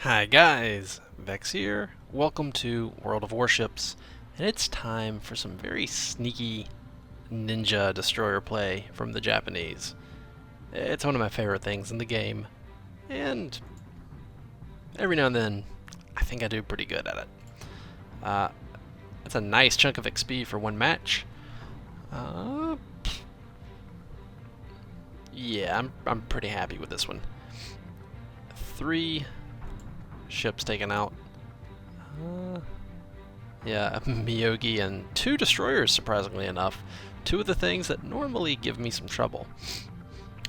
Hi guys, Vechs here. Welcome to World of Warships, and it's time for some very sneaky ninja destroyer play from the Japanese. It's one of my favorite things in the game, and every now and then I think I do pretty good at it. It's a nice chunk of XP for one match. Yeah, I'm pretty happy with this one. 3 ships taken out. Yeah, a Miyogi and 2 destroyers, surprisingly enough. 2 of the things that normally give me some trouble.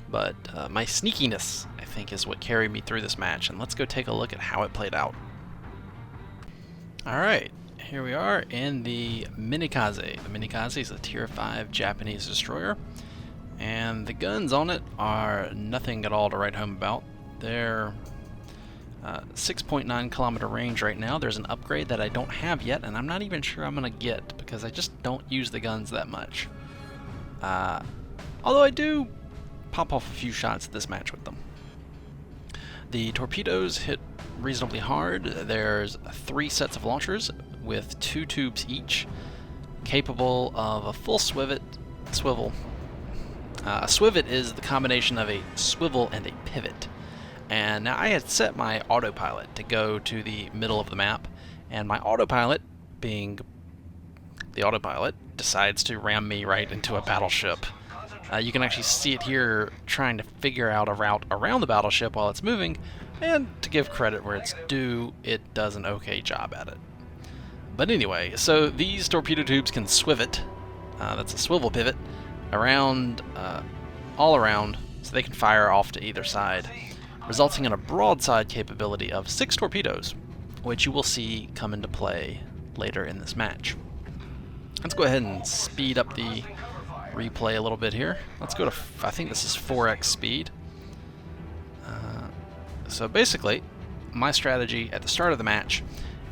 But my sneakiness, I think, is what carried me through this match, and let's go take a look at how it played out. Alright, here we are in the Minekaze. The Minekaze is a Tier 5 Japanese destroyer, and the guns on it are nothing at all to write home about. They're 6.9 kilometer range right now. There's an upgrade that I don't have yet, and I'm not even sure I'm going to get because I just don't use the guns that much. Although I do pop off a few shots this match with them. The torpedoes hit reasonably hard. There's 3 sets of launchers with 2 tubes each, capable of a full swivel. A swivet is the combination of a swivel and a pivot. And now I had set my autopilot to go to the middle of the map, and my autopilot, being the autopilot, decides to ram me right into a battleship. You can actually see it here trying to figure out a route around the battleship while it's moving, and to give credit where it's due, it does an okay job at it. But anyway, so these torpedo tubes can swivet, that's a swivel pivot, around, all around, so they can fire off to either side, resulting in a broadside capability of 6 torpedoes, which you will see come into play later in this match. Let's go ahead and speed up the replay a little bit here. Let's go to, I think this is 4x speed. So basically, my strategy at the start of the match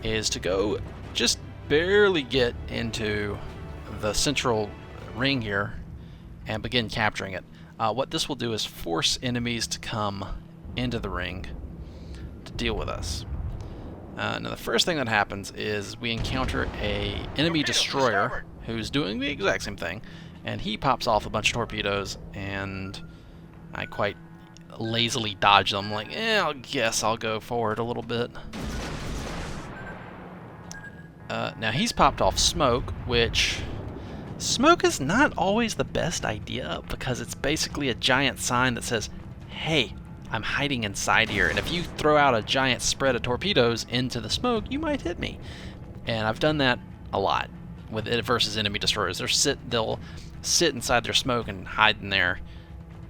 is to go just barely get into the central ring here and begin capturing it. What this will do is force enemies to come into the ring to deal with us. Now the first thing that happens is we encounter a enemy destroyer who's doing the exact same thing, and he pops off a bunch of torpedoes, and I quite lazily dodge them, like, I guess I'll go forward a little bit. Now he's popped off smoke, which smoke is not always the best idea because it's basically a giant sign that says, hey, I'm hiding inside here, and if you throw out a giant spread of torpedoes into the smoke, you might hit me. And I've done that a lot with it versus enemy destroyers. They'll sit inside their smoke and hide in there,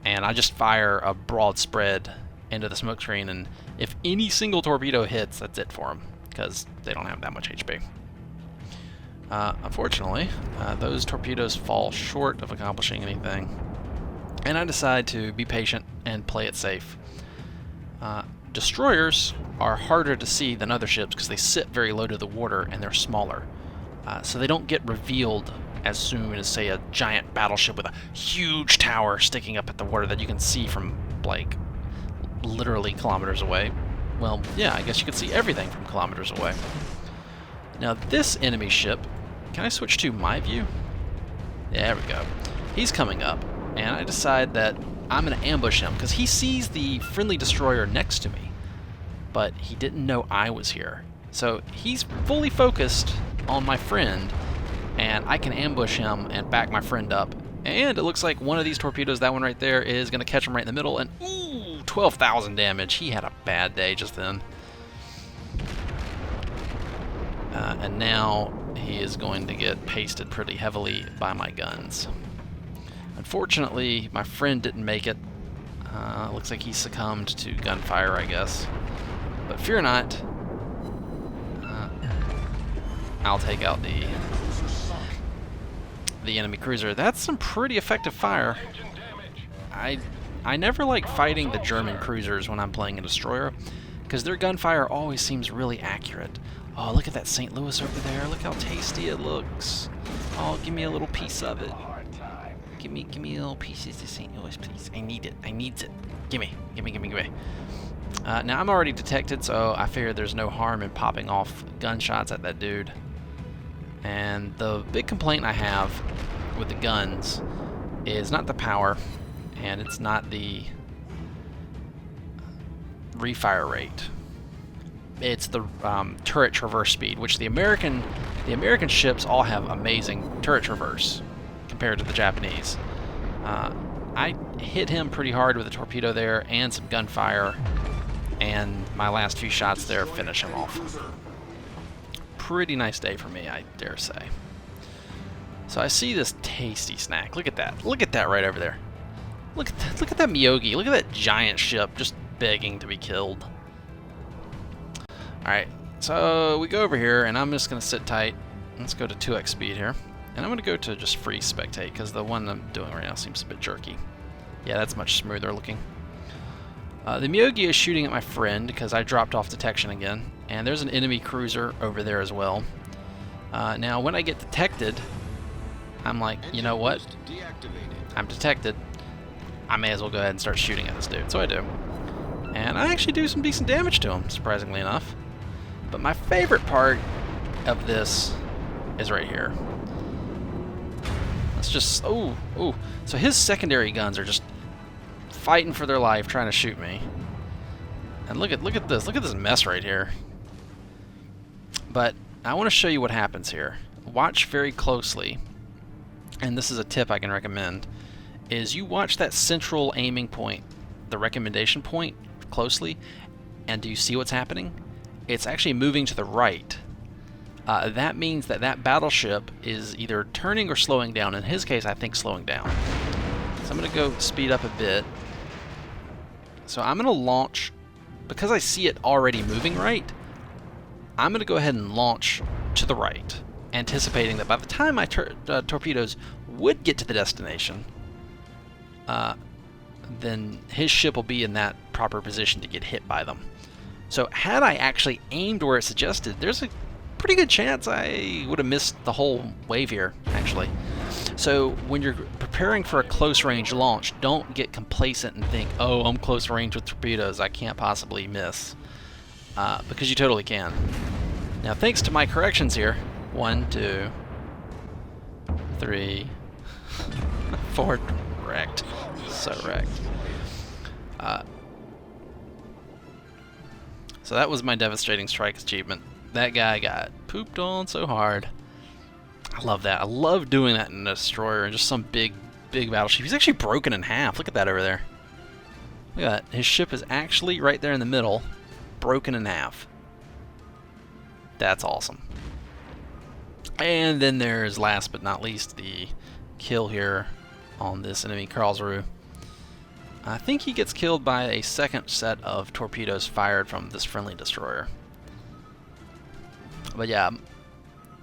and I just fire a broad spread into the smoke screen, and if any single torpedo hits, that's it for them, because they don't have that much HP. Unfortunately, those torpedoes fall short of accomplishing anything, and I decide to be patient and play it safe. Destroyers are harder to see than other ships because they sit very low to the water and they're smaller. So they don't get revealed as soon as, say, a giant battleship with a huge tower sticking up at the water that you can see from, like, literally kilometers away. Well, yeah, I guess you could see everything from kilometers away. Now this enemy ship, can I switch to my view? Yeah, there we go. He's coming up, and I decide that I'm going to ambush him because he sees the friendly destroyer next to me, but he didn't know I was here. So he's fully focused on my friend, and I can ambush him and back my friend up. And it looks like one of these torpedoes, that one right there, is going to catch him right in the middle, and ooh, 12,000 damage. He had a bad day just then. And now he is going to get pasted pretty heavily by my guns. Unfortunately, my friend didn't make it. Looks like he succumbed to gunfire, I guess. But fear not. I'll take out the enemy cruiser. That's some pretty effective fire. I never like fighting the German cruisers when I'm playing a destroyer, because their gunfire always seems really accurate. Oh, look at that St. Louis over there. Look how tasty it looks. Oh, give me a little piece of it. Give me a little pieces of St. Louis, please. I need it. I need it. Gimme. Now I'm already detected, so I figure there's no harm in popping off gunshots at that dude. And the big complaint I have with the guns is not the power, and it's not the refire rate. It's the turret traverse speed, which the American ships all have amazing turret traverse compared to the Japanese. I hit him pretty hard with a torpedo there and some gunfire, and my last few shots there finish him off. Pretty nice day for me, I dare say. So I see this tasty snack. Look at that. Look at that right over there. Look at that Miyogi. Look at that giant ship just begging to be killed. Alright, so we go over here, and I'm just going to sit tight. Let's go to 2x speed here. And I'm going to go to just free spectate, because the one I'm doing right now seems a bit jerky. Yeah, that's much smoother looking. The Miyogi is shooting at my friend, because I dropped off detection again. And there's an enemy cruiser over there as well. Now, when I get detected, I'm like, you know what? I'm detected. I may as well go ahead and start shooting at this dude. So I do. And I actually do some decent damage to him, surprisingly enough. But my favorite part of this is right here. Let's just... Oh. So his secondary guns are just fighting for their life, trying to shoot me. And look at this. Look at this mess right here. But I want to show you what happens here. Watch very closely. And this is a tip I can recommend. Is you watch that central aiming point, the recommendation point, closely. And do you see what's happening? It's actually moving to the right. That means that that battleship is either turning or slowing down. In his case, I think slowing down. So I'm going to go speed up a bit. So I'm going to launch, because I see it already moving right, I'm going to go ahead and launch to the right, anticipating that by the time my torpedoes would get to the destination, then his ship will be in that proper position to get hit by them. So had I actually aimed where it suggested, there's a pretty good chance I would have missed the whole wave here, actually. So when you're preparing for a close range launch, don't get complacent and think, oh, I'm close range with torpedoes, I can't possibly miss. Because you totally can. Now, thanks to my corrections here, 1, 2, 3, 4, wrecked. So wrecked. So that was my devastating strike achievement. That guy got pooped on so hard. I love that. I love doing that in a destroyer and just some big battleship. He's actually broken in half. Look at that over there. Look at that. His ship is actually right there in the middle, broken in half. That's awesome. And then there's, last but not least, the kill here on this enemy Karlsruhe. I think he gets killed by a second set of torpedoes fired from this friendly destroyer. But yeah,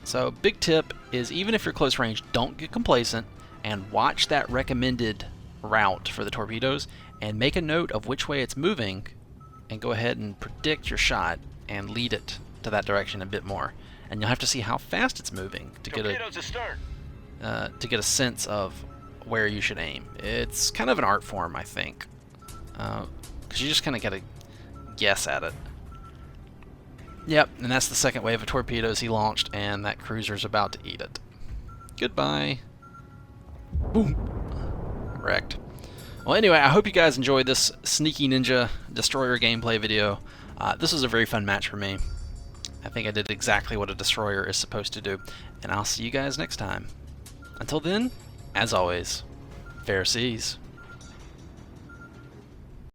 so big tip is even if you're close range, don't get complacent and watch that recommended route for the torpedoes and make a note of which way it's moving and go ahead and predict your shot and lead it to that direction a bit more. And you'll have to see how fast it's moving to get a sense of where you should aim. It's kind of an art form, I think, because you just kind of got to guess at it. Yep, and that's the second wave of torpedoes he launched, and that cruiser's about to eat it. Goodbye. Boom. Wrecked. Well, anyway, I hope you guys enjoyed this Sneaky Ninja Destroyer gameplay video. This was a very fun match for me. I think I did exactly what a destroyer is supposed to do, and I'll see you guys next time. Until then, as always, fair seas.